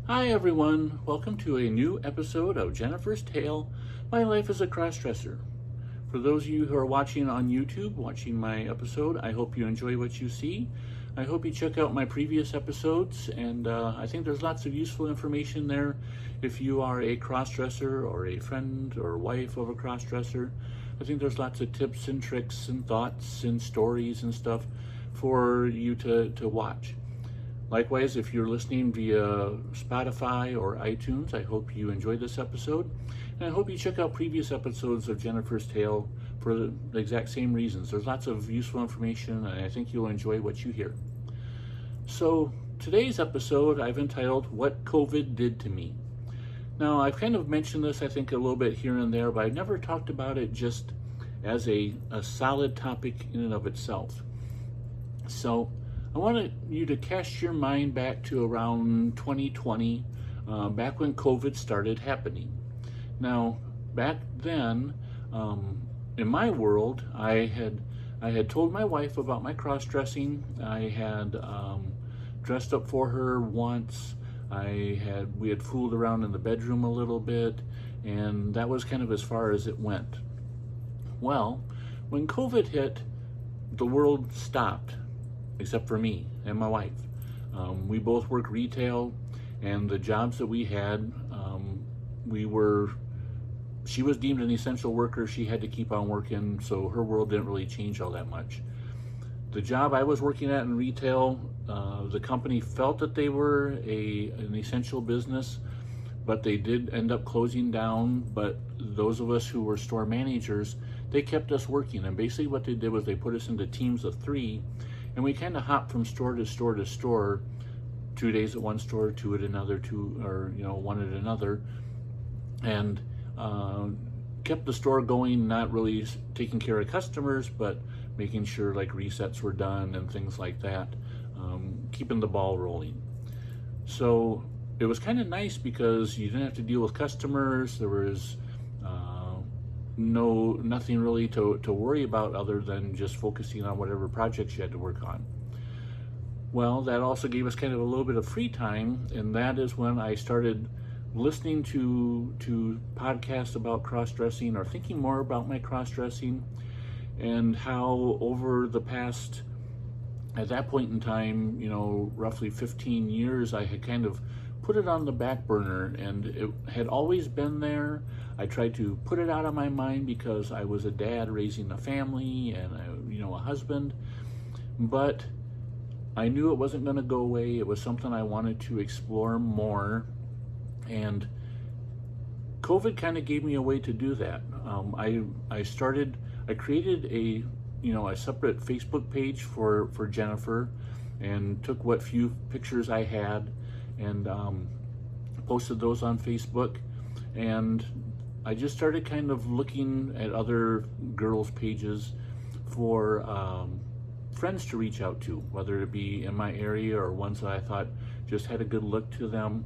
Hi everyone, welcome to a new episode of Jennifer's Tale, My Life as a Crossdresser. For those of you who are watching on YouTube, watching my episode, I hope you enjoy what you see. I hope you check out my previous episodes, and I think there's lots of useful information there if you are a crossdresser or a friend or wife of a crossdresser. I think there's lots of tips and tricks and thoughts and stories and stuff for you to watch. Likewise, if you're listening via Spotify or iTunes, I hope you enjoyed this episode. And I hope you check out previous episodes of Jennifer's Tale for the exact same reasons. There's lots of useful information, and I think you'll enjoy what you hear. So, today's episode I've entitled, What COVID Did to Me. Now, I've kind of mentioned this, I think, a little bit here and there, but I've never talked about it just as a solid topic in and of itself. So, I wanted you to cast your mind back to around 2020, back when COVID started happening. Now, back then, in my world, I had told my wife about my cross-dressing. I had dressed up for her once. We had fooled around in the bedroom a little bit, and that was kind of as far as it went. Well, when COVID hit, the world stopped. Except for me and my wife. We both work retail, and the jobs that we had, she was deemed an essential worker. She had to keep on working, so her world didn't really change all that much. The job I was working at in retail, the company felt that they were an essential business, but they did end up closing down. But those of us who were store managers, they kept us working, and basically what they did was they put us into teams of 3, and we kind of hopped from store to store to store, 2 days at one store, 2 at another, 1 at another, and kept the store going, not really taking care of customers, but making sure like resets were done and things like that, keeping the ball rolling. So it was kind of nice because you didn't have to deal with customers. There was nothing really to worry about other than just focusing on whatever projects you had to work on. Well, that also gave us kind of a little bit of free time, and that is when I started listening to podcasts about cross-dressing, or thinking more about my cross-dressing, and how over the past, at that point in time, roughly 15 years, I had kind of put it on the back burner, and it had always been there. I tried to put it out of my mind because I was a dad raising a family and a husband, but I knew it wasn't going to go away. It was something I wanted to explore more, and COVID kind of gave me a way to do that. I created a separate Facebook page for Jennifer, and took what few pictures I had and posted those on Facebook, and I just started kind of looking at other girls' pages for friends to reach out to, whether it be in my area or ones that I thought just had a good look to them.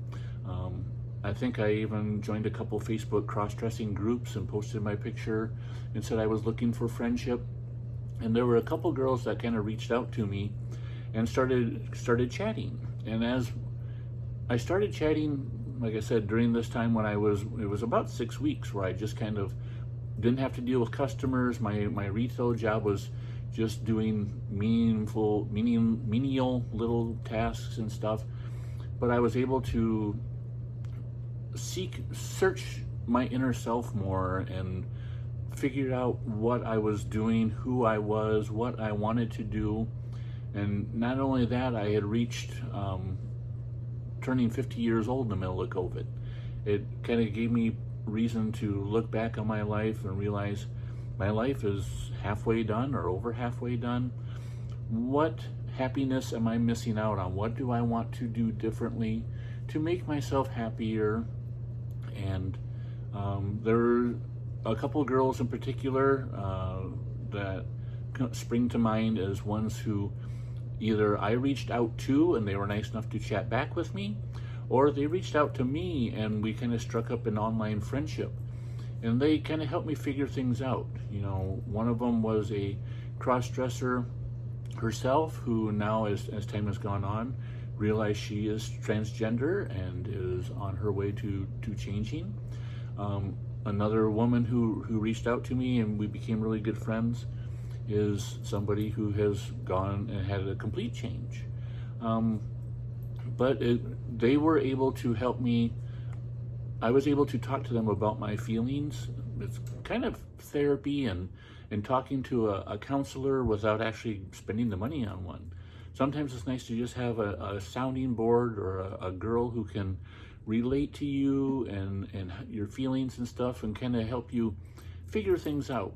I think I even joined a couple Facebook cross-dressing groups and posted my picture and said I was looking for friendship. And there were a couple girls that kind of reached out to me and started chatting. And as I started chatting, like I said, during this time when it was about 6 weeks where I just kind of didn't have to deal with customers. My retail job was just doing menial little tasks and stuff. But I was able to search my inner self more and figure out what I was doing, who I was, what I wanted to do. And not only that, I had reached turning 50 years old in the middle of COVID. It kind of gave me reason to look back on my life and realize my life is halfway done or over halfway done. What happiness am I missing out on? What do I want to do differently to make myself happier? And there were a couple girls in particular that spring to mind as ones who either I reached out to and they were nice enough to chat back with me, or they reached out to me and we kind of struck up an online friendship. And they kind of helped me figure things out. One of them was a cross-dresser herself, who now, as time has gone on, realized she is transgender and is on her way to changing. Another woman who reached out to me and we became really good friends is somebody who has gone and had a complete change. But they were able to help me. I was able to talk to them about my feelings. It's kind of therapy and talking to a counselor without actually spending the money on one. Sometimes it's nice to just have a sounding board or a girl who can relate to you and your feelings and stuff and kind of help you figure things out.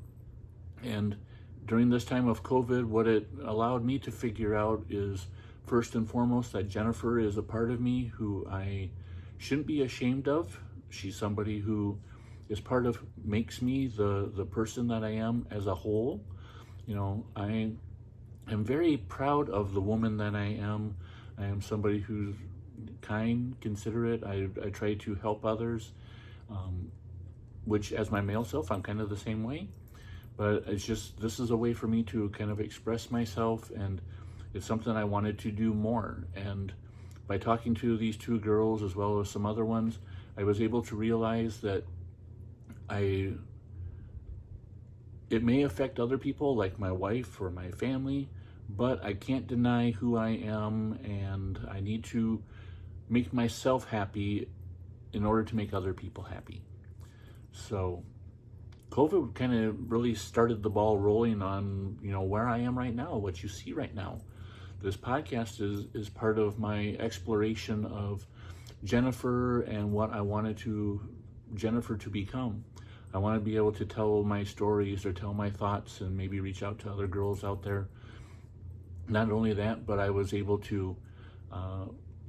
And during this time of COVID, what it allowed me to figure out is, first and foremost, that Jennifer is a part of me who I shouldn't be ashamed of. She's somebody who is part of, makes me the person that I am as a whole. You know, I am very proud of the woman that I am. I am somebody who's kind, considerate. I try to help others, which as my male self, I'm kind of the same way. But it's just, this is a way for me to kind of express myself, and it's something I wanted to do more. And by talking to these two girls as well as some other ones, I was able to realize that it may affect other people like my wife or my family, but I can't deny who I am, and I need to make myself happy in order to make other people happy. So COVID kind of really started the ball rolling on, you know, where I am right now, what you see right now. This podcast is part of my exploration of Jennifer and what I wanted Jennifer to become. I want to be able to tell my stories or tell my thoughts and maybe reach out to other girls out there. Not only that, but I was able to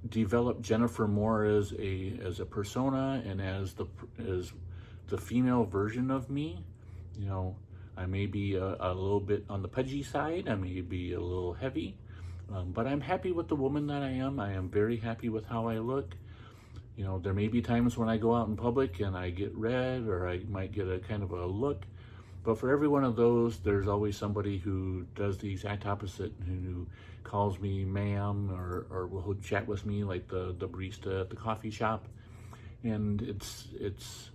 develop Jennifer more as a persona and as the female version of me. You know, I may be a little bit on the pudgy side, I may be a little heavy, but I'm happy with the woman that I am. I am very happy with how I look. You know, there may be times when I go out in public and I get red, or I might get a kind of a look, but for every one of those, there's always somebody who does the exact opposite, who calls me ma'am, or will chat with me like the barista at the coffee shop. And it's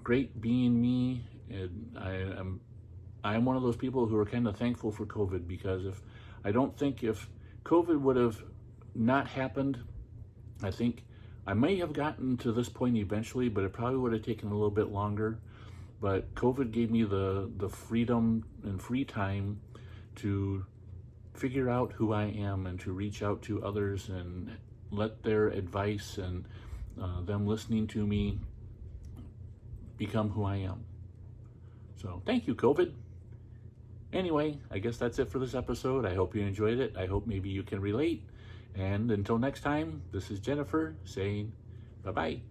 great being me. And I am one of those people who are kind of thankful for COVID, because if COVID would have not happened, I think I may have gotten to this point eventually, but it probably would have taken a little bit longer. But COVID gave me the freedom and free time to figure out who I am and to reach out to others and let their advice and them listening to me become who I am. So thank you, COVID. Anyway, I guess that's it for this episode. I hope you enjoyed it. I hope maybe you can relate. And until next time, this is Jennifer saying bye-bye.